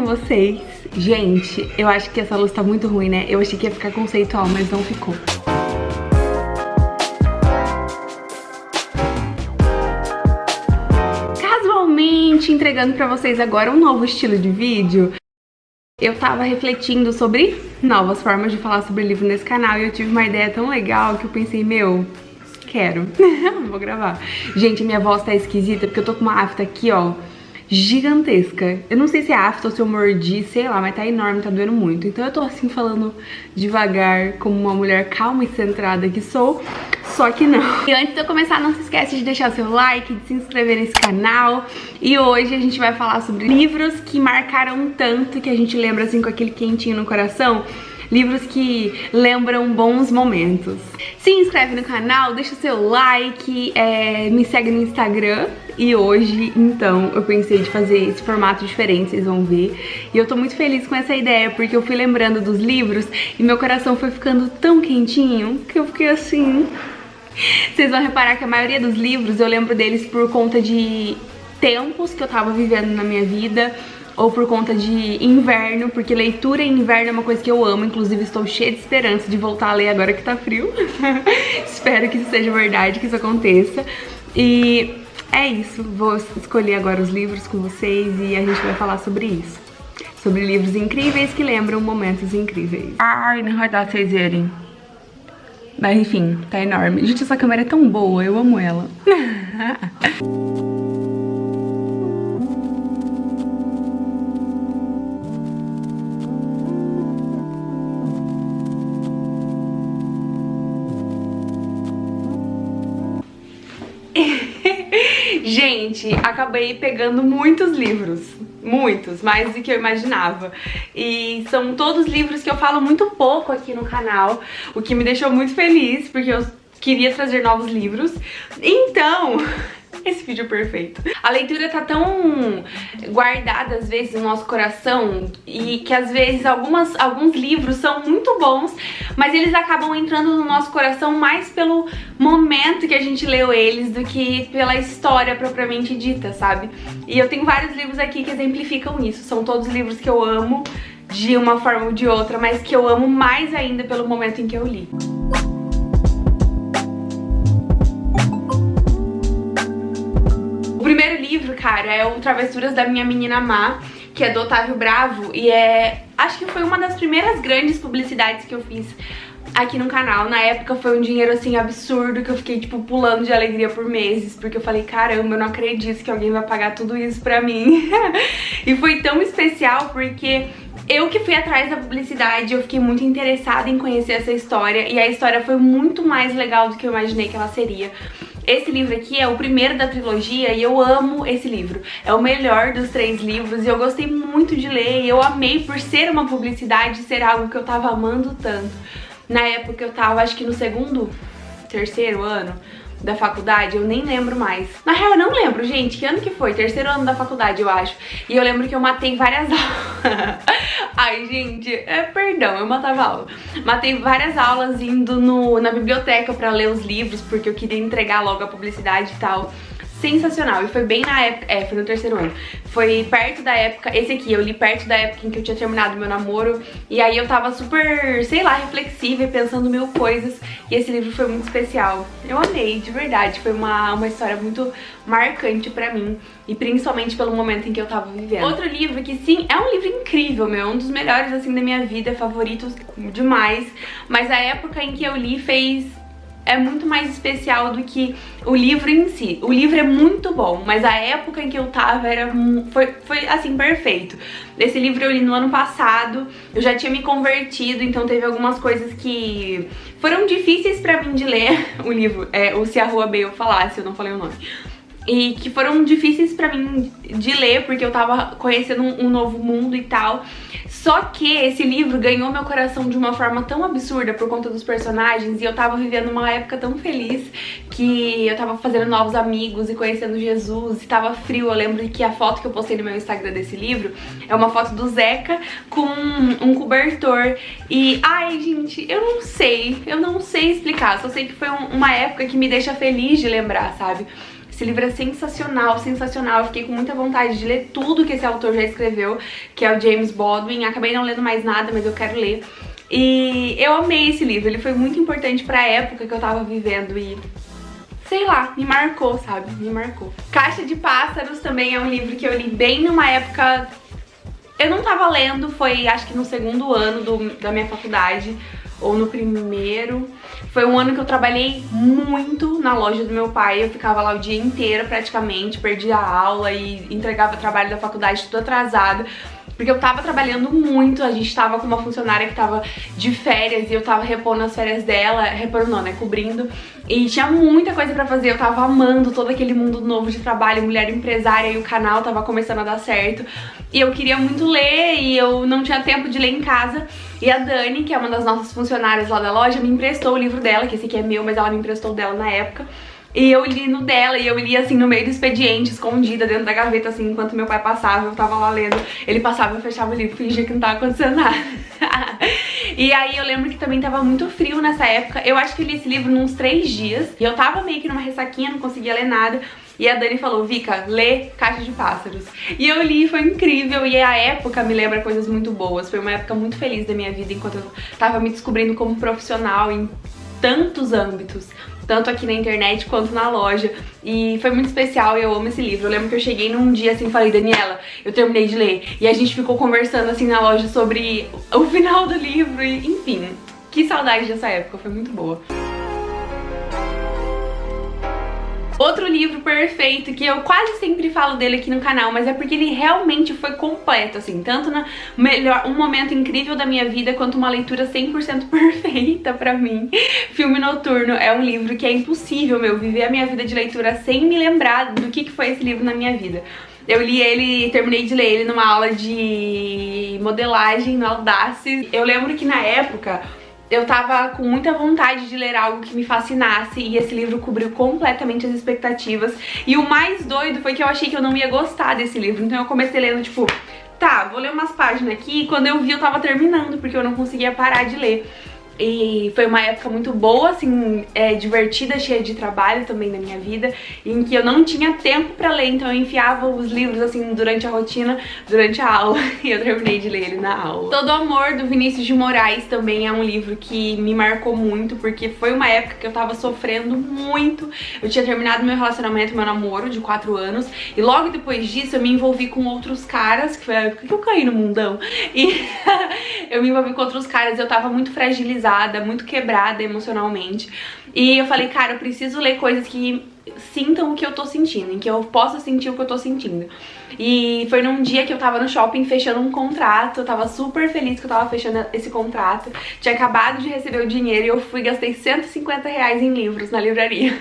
com vocês? Gente, eu acho que essa luz tá muito ruim, né? Eu achei que ia ficar conceitual, mas não ficou. Casualmente entregando pra vocês agora um novo estilo de vídeo. Eu tava refletindo sobre novas formas de falar sobre livro nesse canal e eu tive uma ideia tão legal que eu pensei, meu, quero, vou gravar. Gente, minha voz tá esquisita porque eu tô com uma afta aqui, ó, gigantesca. Eu não sei se é afta ou se eu mordi, sei lá, mas tá enorme, tá doendo muito. Então eu tô assim falando devagar, como uma mulher calma e centrada que sou, só que não. E antes de eu começar, não se esquece de deixar o seu like, de se inscrever nesse canal. E hoje a gente vai falar sobre livros que marcaram tanto, que a gente lembra assim com aquele quentinho no coração. Livros que lembram bons momentos. Se inscreve no canal, deixa o seu like, me segue no Instagram. E hoje, então, eu pensei de fazer esse formato diferente, vocês vão ver. E eu tô muito feliz com essa ideia, porque eu fui lembrando dos livros e meu coração foi ficando tão quentinho que eu fiquei assim... Vocês vão reparar que a maioria dos livros eu lembro deles por conta de tempos que eu tava vivendo na minha vida, ou por conta de inverno, porque leitura em inverno é uma coisa que eu amo. Inclusive estou cheia de esperança de voltar a ler agora que tá frio. Espero que isso seja verdade, que isso aconteça. E é isso, vou escolher agora os livros com vocês e a gente vai falar sobre isso. Sobre livros incríveis que lembram momentos incríveis. Ai, não vai dar pra vocês verem. Mas enfim, tá enorme. Gente, essa câmera é tão boa, eu amo ela. Gente, acabei pegando muitos livros. Muitos, mais do que eu imaginava. E são todos livros que eu falo muito pouco aqui no canal, o que me deixou muito feliz, porque eu queria trazer novos livros. Então... esse vídeo é perfeito. A leitura tá tão guardada às vezes no nosso coração e que às vezes alguns livros são muito bons, mas eles acabam entrando no nosso coração mais pelo momento que a gente leu eles do que pela história propriamente dita, sabe? E eu tenho vários livros aqui que exemplificam isso. São todos livros que eu amo de uma forma ou de outra, mas que eu amo mais ainda pelo momento em que eu li. O primeiro livro, cara, é o Travessuras da Minha Menina Má, que é do Otávio Bravo, e acho que foi uma das primeiras grandes publicidades que eu fiz aqui no canal. Na época foi um dinheiro assim absurdo, que eu fiquei tipo pulando de alegria por meses, porque eu falei, caramba, eu não acredito que alguém vai pagar tudo isso pra mim. E foi tão especial porque eu que fui atrás da publicidade, eu fiquei muito interessada em conhecer essa história, e a história foi muito mais legal do que eu imaginei que ela seria. Esse livro aqui é o primeiro da trilogia e eu amo esse livro. É o melhor dos 3 livros e eu gostei muito de ler e eu amei por ser uma publicidade, ser algo que eu tava amando tanto. Na época eu tava, acho que no terceiro ano da faculdade, eu nem lembro mais. Na real, eu não lembro, gente, que ano que foi? Terceiro ano da faculdade, eu acho. E eu lembro que eu matei várias aulas. Ai, gente, perdão, eu matava aula. Matei várias aulas indo na biblioteca pra ler os livros, porque eu queria entregar logo a publicidade e tal. Sensacional, e foi bem na época, foi no terceiro ano. Foi perto da época, esse aqui eu li perto da época em que eu tinha terminado meu namoro. E aí eu tava super, sei lá, reflexiva e pensando mil coisas. E esse livro foi muito especial. Eu amei, de verdade, foi uma história muito marcante pra mim. E principalmente pelo momento em que eu tava vivendo. Outro livro que sim, é um livro incrível, meu, um dos melhores assim da minha vida, favoritos demais. Mas a época em que eu li é muito mais especial do que o livro em si. O livro é muito bom, mas a época em que eu tava foi assim, perfeito. Esse livro eu li no ano passado, eu já tinha me convertido, então teve algumas coisas que foram difíceis pra mim de ler. O livro, ou Se a Rua B eu falasse, eu não falei o nome. E que foram difíceis pra mim de ler, porque eu tava conhecendo um novo mundo e tal. Só que esse livro ganhou meu coração de uma forma tão absurda por conta dos personagens, e eu tava vivendo uma época tão feliz, que eu tava fazendo novos amigos e conhecendo Jesus, e tava frio. Eu lembro que a foto que eu postei no meu Instagram desse livro é uma foto do Zeca com um cobertor. E, ai, gente, eu não sei explicar, só sei que foi uma época que me deixa feliz de lembrar, sabe? Esse livro é sensacional, sensacional. Eu fiquei com muita vontade de ler tudo que esse autor já escreveu, que é o James Baldwin. Acabei não lendo mais nada, mas eu quero ler. E eu amei esse livro, ele foi muito importante pra época que eu tava vivendo e... sei lá, me marcou, sabe? Me marcou. Caixa de Pássaros também é um livro que eu li bem numa época... eu não tava lendo, foi acho que no segundo ano da minha faculdade, ou no primeiro. Foi um ano que eu trabalhei muito na loja do meu pai, eu ficava lá o dia inteiro praticamente, perdia a aula e entregava trabalho da faculdade tudo atrasado. Porque eu tava trabalhando muito, a gente tava com uma funcionária que tava de férias e eu tava repondo as férias dela, repondo não, né, cobrindo. E tinha muita coisa pra fazer, eu tava amando todo aquele mundo novo de trabalho, mulher empresária, e o canal tava começando a dar certo. E eu queria muito ler e eu não tinha tempo de ler em casa. E a Dani, que é uma das nossas funcionárias lá da loja, me emprestou o livro dela, que esse aqui é meu, mas ela me emprestou o dela na época. E eu li no dela, e eu li assim no meio do expediente, escondida dentro da gaveta, assim, enquanto meu pai passava, eu tava lá lendo. Ele passava, eu fechava o livro, fingia que não tava acontecendo nada. E aí eu lembro que também tava muito frio nessa época. Eu acho que eu li esse livro uns 3 dias, e eu tava meio que numa ressaquinha, não conseguia ler nada. E a Dani falou, Vika, lê Caixa de Pássaros. E eu li, foi incrível, e a época me lembra coisas muito boas. Foi uma época muito feliz da minha vida, enquanto eu tava me descobrindo como profissional em tantos âmbitos, tanto aqui na internet quanto na loja. E foi muito especial e eu amo esse livro. Eu lembro que eu cheguei num dia assim e falei, Daniela, eu terminei de ler. E a gente ficou conversando assim na loja sobre o final do livro e, enfim, que saudade dessa época, foi muito boa. Outro livro perfeito, que eu quase sempre falo dele aqui no canal, mas é porque ele realmente foi completo, assim, tanto um momento incrível da minha vida, quanto uma leitura 100% perfeita pra mim. Filme Noturno é um livro que é impossível, viver a minha vida de leitura sem me lembrar do que foi esse livro na minha vida. Eu li ele, terminei de ler ele numa aula de modelagem no Audaces. Eu lembro que na época eu tava com muita vontade de ler algo que me fascinasse e esse livro cobriu completamente as expectativas. E o mais doido foi que eu achei que eu não ia gostar desse livro, então eu comecei lendo tipo, tá, vou ler umas páginas aqui, e quando eu vi eu tava terminando, porque eu não conseguia parar de ler. E foi uma época muito boa, assim, divertida, cheia de trabalho também na minha vida, em que eu não tinha tempo pra ler, então eu enfiava os livros, assim, durante a rotina, durante a aula, e eu terminei de ler ele na aula. Todo Amor, do Vinícius de Moraes, também é um livro que me marcou muito, porque foi uma época que eu tava sofrendo muito. Eu tinha terminado meu relacionamento, meu namoro de 4 anos, e logo depois disso eu me envolvi com outros caras, que foi a época que eu caí no mundão, e eu me envolvi com outros caras e eu tava muito fragilizada, muito quebrada emocionalmente. E eu falei, cara, eu preciso ler coisas que sintam o que eu tô sentindo, em que eu possa sentir o que eu tô sentindo. E foi num dia que eu tava no shopping fechando um contrato, eu tava super feliz que eu tava fechando esse contrato. Tinha acabado de receber o dinheiro e eu fui e gastei 150 reais em livros na livraria.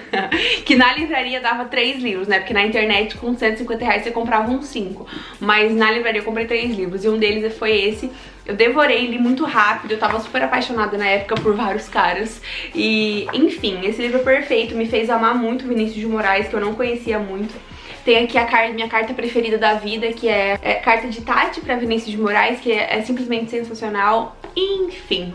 Que na livraria dava 3 livros, né? Porque na internet com 150 reais você comprava uns 5. Mas na livraria eu comprei 3 livros e um deles foi esse. Eu devorei, li muito rápido, eu tava super apaixonada na época por vários caras. E, enfim, esse livro perfeito me fez amar muito o Vinícius de Moraes, que eu não conhecia muito. Tem aqui a minha carta preferida da vida, que é Carta de Tati pra Vinícius de Moraes, que é simplesmente sensacional. Enfim,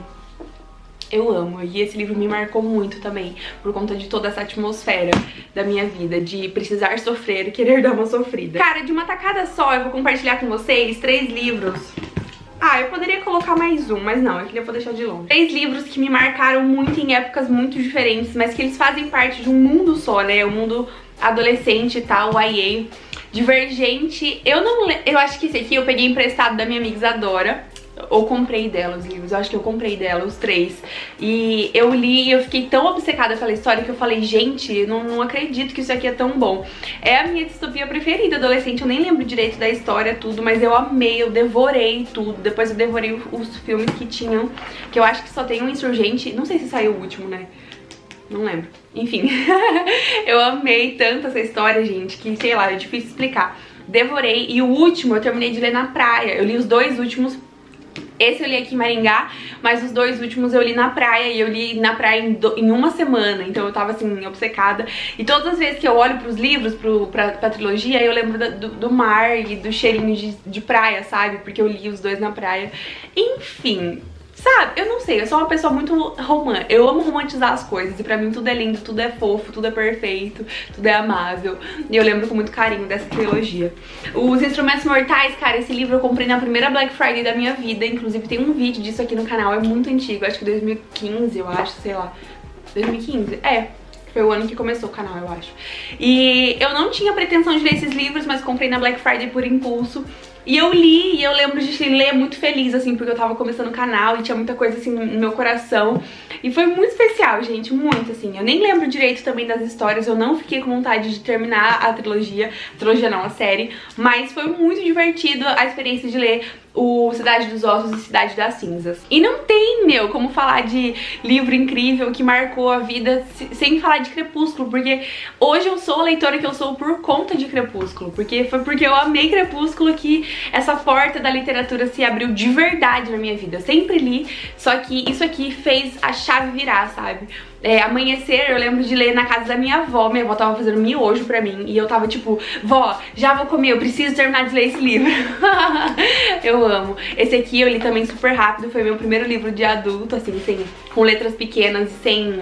eu amo. E esse livro me marcou muito também, por conta de toda essa atmosfera da minha vida, de precisar sofrer e querer dar uma sofrida. Cara, de uma tacada só, eu vou compartilhar com vocês 3 livros. Ah, eu poderia colocar mais um, mas não, eu queria deixar de longe. 3 livros que me marcaram muito em épocas muito diferentes, mas que eles fazem parte de um mundo só, né? O mundo adolescente e tal, o YA. Divergente, eu acho que esse aqui eu peguei emprestado da minha amiga Isadora. Ou comprei dela os livros, eu acho que eu comprei dela os 3. E eu li e eu fiquei tão obcecada pela história que eu falei, gente, não acredito que isso aqui é tão bom. É a minha distopia preferida adolescente, eu nem lembro direito da história, tudo, mas eu amei, eu devorei tudo. Depois eu devorei os filmes que tinham, que eu acho que só tem um Insurgente, não sei se saiu o último, né? Não lembro. Enfim, eu amei tanto essa história, gente, que, sei lá, é difícil explicar. Devorei, e o último eu terminei de ler na praia. Eu li os 2 últimos. Esse eu li aqui em Maringá, mas os 2 últimos eu li na praia, e eu li na praia em uma semana, então eu tava assim, obcecada. E todas as vezes que eu olho pros livros, pra trilogia, eu lembro do mar e do cheirinho de praia, sabe? Porque eu li os 2 na praia. Enfim, Sabe, eu não sei, eu sou uma pessoa muito romântica, eu amo romantizar as coisas e pra mim tudo é lindo, tudo é fofo, tudo é perfeito, tudo é amável. E eu lembro com muito carinho dessa trilogia. Os Instrumentos Mortais, cara, esse livro eu comprei na primeira Black Friday da minha vida, inclusive tem um vídeo disso aqui no canal, é muito antigo, acho que 2015, eu acho, sei lá, 2015, foi o ano que começou o canal, eu acho. E eu não tinha pretensão de ler esses livros, mas comprei na Black Friday por impulso. E eu li, e eu lembro de ler muito feliz, assim, porque eu tava começando o canal e tinha muita coisa, assim, no meu coração. E foi muito especial, gente, muito, assim. Eu nem lembro direito também das histórias, eu não fiquei com vontade de terminar a trilogia não, a série. Mas foi muito divertido a experiência de ler o Cidade dos Ossos e Cidade das Cinzas. E não tem, como falar de livro incrível que marcou a vida sem falar de Crepúsculo, porque hoje eu sou a leitora que eu sou por conta de Crepúsculo, porque foi porque eu amei Crepúsculo que essa porta da literatura se abriu de verdade na minha vida. Eu sempre li, só que isso aqui fez a chave virar, sabe? Amanhecer, eu lembro de ler na casa da minha avó tava fazendo miojo pra mim, e eu tava tipo, vó, já vou comer, eu preciso terminar de ler esse livro. Eu amo. Esse aqui eu li também super rápido, foi meu primeiro livro de adulto, assim, com letras pequenas e sem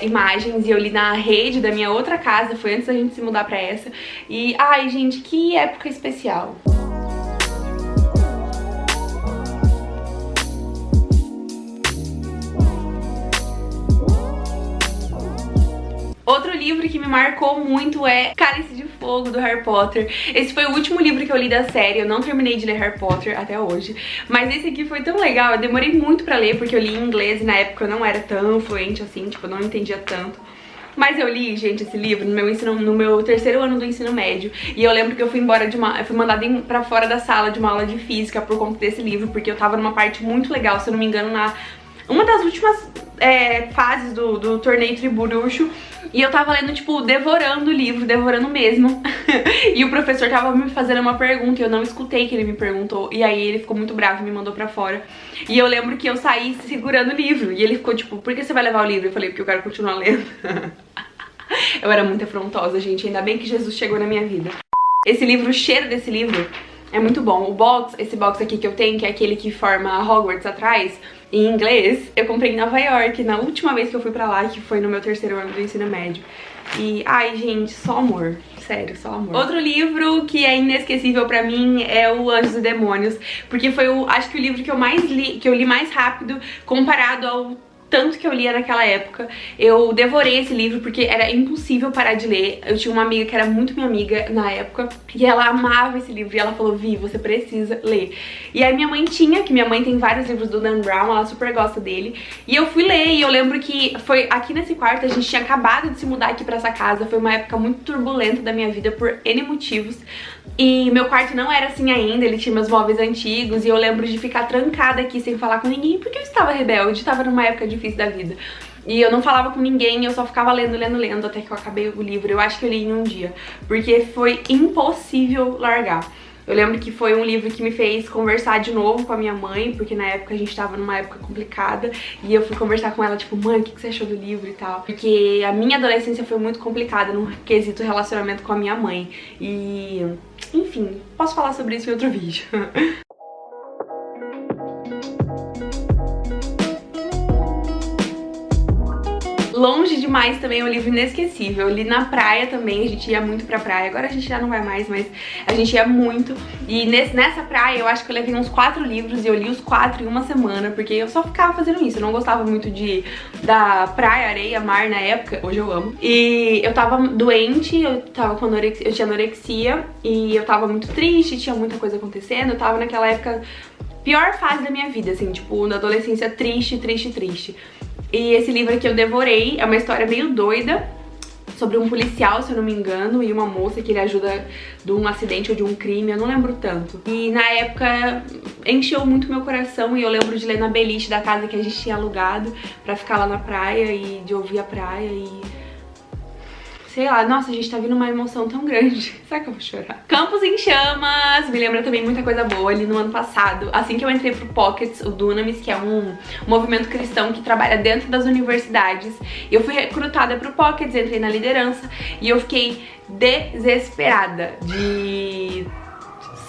imagens, e eu li na rede da minha outra casa, foi antes da gente se mudar pra essa, e ai gente, que época especial. Outro livro que me marcou muito é Cálice de Fogo, do Harry Potter. Esse foi o último livro que eu li da série, eu não terminei de ler Harry Potter até hoje. Mas esse aqui foi tão legal, eu demorei muito pra ler, porque eu li em inglês e na época eu não era tão fluente assim, tipo, eu não entendia tanto. Mas eu li, gente, esse livro no meu terceiro ano do ensino médio. E eu lembro que eu fui embora eu fui mandada pra fora da sala de uma aula de física por conta desse livro, porque eu tava numa parte muito legal, se eu não me engano, uma das últimas fases do torneio Tribruxo. E eu tava lendo, tipo, devorando o livro, devorando mesmo. E o professor tava me fazendo uma pergunta e eu não escutei que ele me perguntou. E aí ele ficou muito bravo e me mandou pra fora. E eu lembro que eu saí segurando o livro. E ele ficou tipo, por que você vai levar o livro? Eu falei, porque eu quero continuar lendo. Eu era muito afrontosa, gente. Ainda bem que Jesus chegou na minha vida. Esse livro, o cheiro desse livro é muito bom. Esse box aqui que eu tenho, que é aquele que forma Hogwarts atrás, em inglês, eu comprei em Nova York, na última vez que eu fui pra lá, que foi no meu terceiro ano do ensino médio. E, ai, gente, só amor. Sério, só amor. Outro livro que é inesquecível pra mim é o Anjos e Demônios, porque foi acho que o livro que eu li mais rápido comparado ao tanto que eu lia naquela época. Eu devorei esse livro porque era impossível parar de ler. Eu tinha uma amiga que era muito minha amiga na época e ela amava esse livro e ela falou, Vi, você precisa ler. E aí minha mãe minha mãe tem vários livros do Dan Brown, ela super gosta dele. E eu fui ler e eu lembro que foi aqui nesse quarto, a gente tinha acabado de se mudar aqui pra essa casa. Foi uma época muito turbulenta da minha vida por N motivos. E meu quarto não era assim ainda, ele tinha meus móveis antigos. E eu lembro de ficar trancada aqui sem falar com ninguém, porque eu estava rebelde, estava numa época difícil da vida. E eu não falava com ninguém, eu só ficava lendo, até que eu acabei o livro. Eu acho que eu li em um dia, porque foi impossível largar. Eu lembro que foi um livro que me fez conversar de novo com a minha mãe, porque na época a gente tava numa época complicada. E eu fui conversar com ela, tipo, mãe, o que você achou do livro e tal? Porque a minha adolescência foi muito complicada no quesito relacionamento com a minha mãe. E, enfim, posso falar sobre isso em outro vídeo. Longe Demais também é um livro inesquecível. Eu li na praia também, a gente ia muito pra praia. Agora a gente já não vai mais, mas a gente ia muito. E nessa praia eu acho que eu levei uns 4 livros e eu li os 4 em uma semana, porque eu só ficava fazendo isso. Eu não gostava muito da praia, areia, mar na época. Hoje eu amo. E eu tava doente, eu tinha anorexia e eu tava muito triste, tinha muita coisa acontecendo. Eu tava naquela época, pior fase da minha vida, assim, tipo, na adolescência triste. E esse livro aqui eu devorei, é uma história meio doida, sobre um policial, se eu não me engano, e uma moça que ele ajuda de um acidente ou de um crime, eu não lembro tanto. E na época encheu muito meu coração e eu lembro de ler na beliche da casa que a gente tinha alugado pra ficar lá na praia e de ouvir a praia e... sei lá, nossa, a gente tá vindo uma emoção tão grande. Será que eu vou chorar? Campos em Chamas me lembra também muita coisa boa. Ali no ano passado, assim que eu entrei pro Pockets, o Dunamis, que é um movimento cristão que trabalha dentro das universidades, eu fui recrutada pro Pockets, entrei na liderança e eu fiquei desesperada de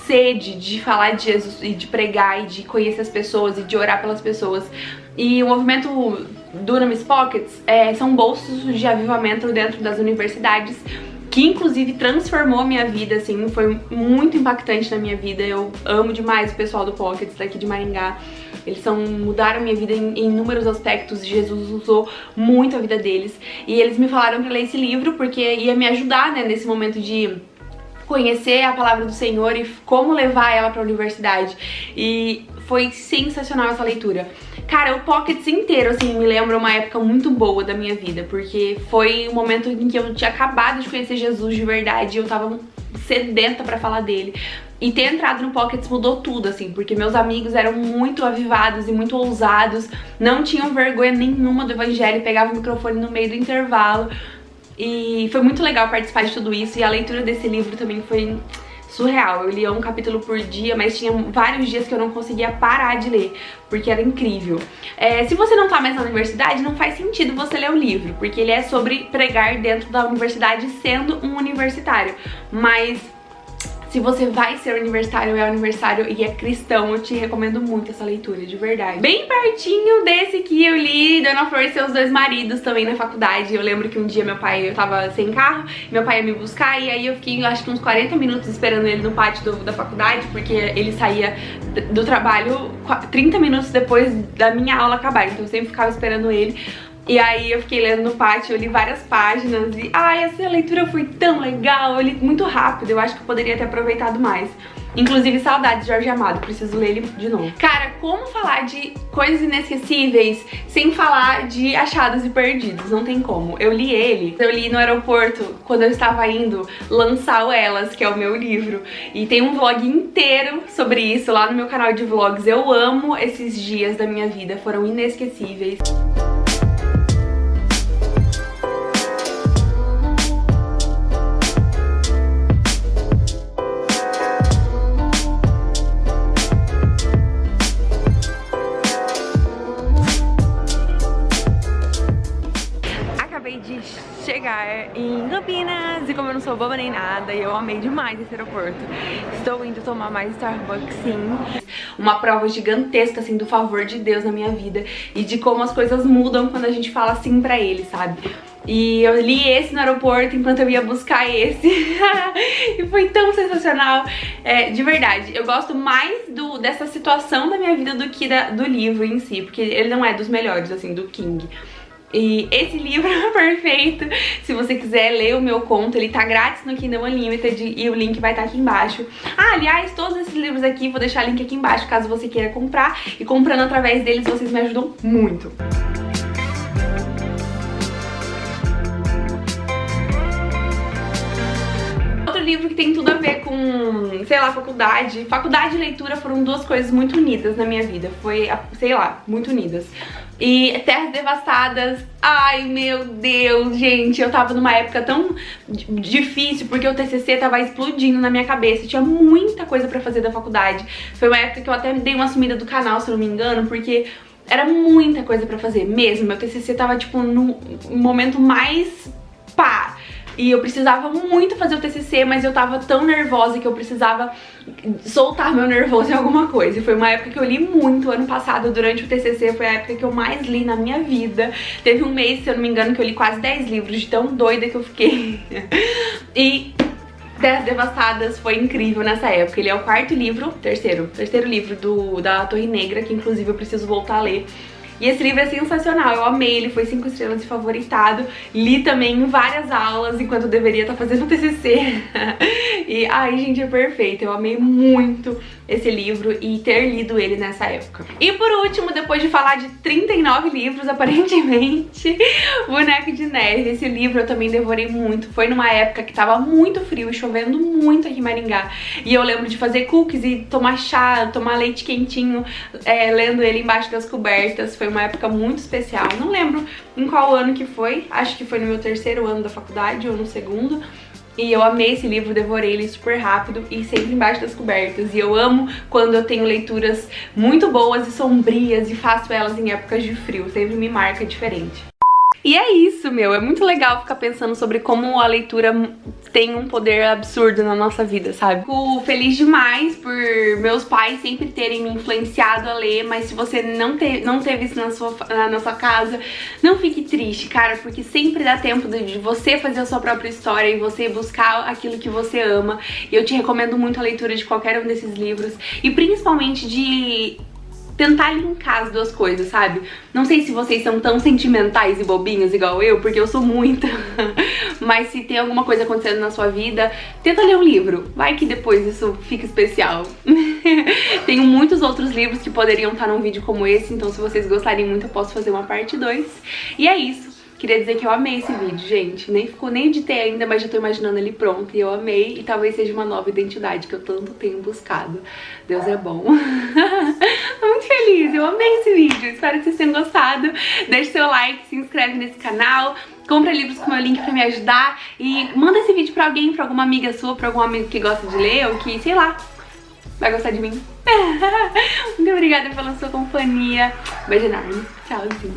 sede de falar de Jesus e de pregar e de conhecer as pessoas e de orar pelas pessoas. E o movimento Dunamis Pockets são bolsos de avivamento dentro das universidades, que inclusive transformou a minha vida, assim, foi muito impactante na minha vida. Eu amo demais o pessoal do Pockets daqui de Maringá. Eles mudaram a minha vida em inúmeros aspectos. Jesus usou muito a vida deles. E eles me falaram pra ler esse livro porque ia me ajudar, né, nesse momento de conhecer a palavra do Senhor e como levar ela pra universidade. E foi sensacional essa leitura. Cara, o Pockets inteiro, assim, me lembra uma época muito boa da minha vida, porque foi um momento em que eu tinha acabado de conhecer Jesus de verdade e eu tava sedenta pra falar dele. E ter entrado no Pockets mudou tudo, assim, porque meus amigos eram muito avivados e muito ousados, não tinham vergonha nenhuma do evangelho, pegavam o microfone no meio do intervalo. E foi muito legal participar de tudo isso, e a leitura desse livro também foi surreal. Eu lia um capítulo por dia, mas tinha vários dias que eu não conseguia parar de ler, porque era incrível. Se você não tá mais na universidade, não faz sentido você ler o livro, porque ele é sobre pregar dentro da universidade sendo um universitário. Mas se você vai ser universitário, é universitário e é cristão, eu te recomendo muito essa leitura, de verdade. Bem pertinho desse que eu li, Dona Flor e Seus Dois Maridos, também na faculdade. Eu lembro que um dia eu tava sem carro, meu pai ia me buscar, e aí eu fiquei, acho que uns 40 minutos esperando ele no pátio da faculdade, porque ele saía do trabalho 30 minutos depois da minha aula acabar, então eu sempre ficava esperando ele. E aí eu fiquei lendo no pátio, eu li várias páginas e ai, essa leitura foi tão legal, eu li muito rápido, eu acho que eu poderia ter aproveitado mais. Inclusive, saudades de Jorge Amado, preciso ler ele de novo. Cara, como falar de coisas inesquecíveis sem falar de achados e perdidos? Não tem como. Eu li no aeroporto quando eu estava indo lançar o Elas, que é o meu livro. E tem um vlog inteiro sobre isso lá no meu canal de vlogs. Eu amo esses dias da minha vida, foram inesquecíveis. De chegar em Campinas e como eu não sou boba nem nada, eu amei demais esse aeroporto. Estou indo tomar mais Starbucks, sim. Uma prova gigantesca, assim, do favor de Deus na minha vida e de como as coisas mudam quando a gente fala sim pra Ele, sabe? E eu li esse no aeroporto enquanto eu ia buscar esse e foi tão sensacional. De verdade, eu gosto mais dessa situação da minha vida do que do livro em si, porque ele não é dos melhores, assim, do King. E esse livro é perfeito. Se você quiser ler o meu conto, ele tá grátis no Kindle Unlimited e o link vai estar aqui embaixo. Aliás, todos esses livros aqui, vou deixar o link aqui embaixo caso você queira comprar. E comprando através deles, vocês me ajudam muito. Livro que tem tudo a ver com, sei lá, faculdade. Faculdade e leitura foram duas coisas muito unidas na minha vida. Foi, sei lá, muito unidas. E Terras Devastadas, ai meu Deus, gente, eu tava numa época tão difícil, porque o TCC tava explodindo na minha cabeça, tinha muita coisa pra fazer da faculdade. Foi uma época que eu até dei uma sumida do canal, se eu não me engano, porque era muita coisa pra fazer mesmo. Meu TCC tava, tipo, no momento mais pá. E eu precisava muito fazer o TCC, mas eu tava tão nervosa que eu precisava soltar meu nervoso em alguma coisa. E foi uma época que eu li muito. Ano passado, durante o TCC, foi a época que eu mais li na minha vida. Teve um mês, se eu não me engano, que eu li quase 10 livros, de tão doida que eu fiquei. E Terras Devastadas foi incrível nessa época. Ele é o terceiro livro da Torre Negra, que inclusive eu preciso voltar a ler. E esse livro é sensacional, eu amei, ele foi 5 estrelas de favoritado. Li também em várias aulas, enquanto eu deveria estar fazendo o TCC. E, ai, gente, é perfeito, eu amei muito esse livro e ter lido ele nessa época. E por último, depois de falar de 39 livros, aparentemente, Boneco de Neve. Esse livro eu também devorei muito. Foi numa época que tava muito frio e chovendo muito aqui em Maringá. E eu lembro de fazer cookies e tomar chá, tomar leite quentinho, lendo ele embaixo das cobertas. Foi uma época muito especial. Não lembro em qual ano que foi. Acho que foi no meu 3º ano da faculdade ou no 2º. E eu amei esse livro, devorei ele super rápido e sempre embaixo das cobertas. E eu amo quando eu tenho leituras muito boas e sombrias e faço elas em épocas de frio. Sempre me marca diferente. E é isso, meu. É muito legal ficar pensando sobre como a leitura tem um poder absurdo na nossa vida, sabe? Fico feliz demais por meus pais sempre terem me influenciado a ler, mas se você não teve isso na sua casa, não fique triste, cara, porque sempre dá tempo de você fazer a sua própria história e você buscar aquilo que você ama. E eu te recomendo muito a leitura de qualquer um desses livros, e principalmente de tentar linkar as duas coisas, sabe? Não sei se vocês são tão sentimentais e bobinhos igual eu, porque eu sou muito. Mas se tem alguma coisa acontecendo na sua vida, tenta ler um livro. Vai que depois isso fica especial. Tenho muitos outros livros que poderiam estar num vídeo como esse, então se vocês gostarem muito eu posso fazer uma parte 2. E é isso. Queria dizer que eu amei esse vídeo, gente. Nem editei ainda, mas já tô imaginando ele pronto. E eu amei, e talvez seja uma nova identidade que eu tanto tenho buscado. Deus é bom. Tô muito feliz, eu amei esse vídeo. Espero que vocês tenham gostado. Deixe seu like, se inscreve nesse canal. Compra livros com o meu link pra me ajudar. E manda esse vídeo pra alguém, pra alguma amiga sua, pra algum amigo que gosta de ler, ou que, sei lá, vai gostar de mim. Muito obrigada pela sua companhia. Beijo enorme. Tchauzinho.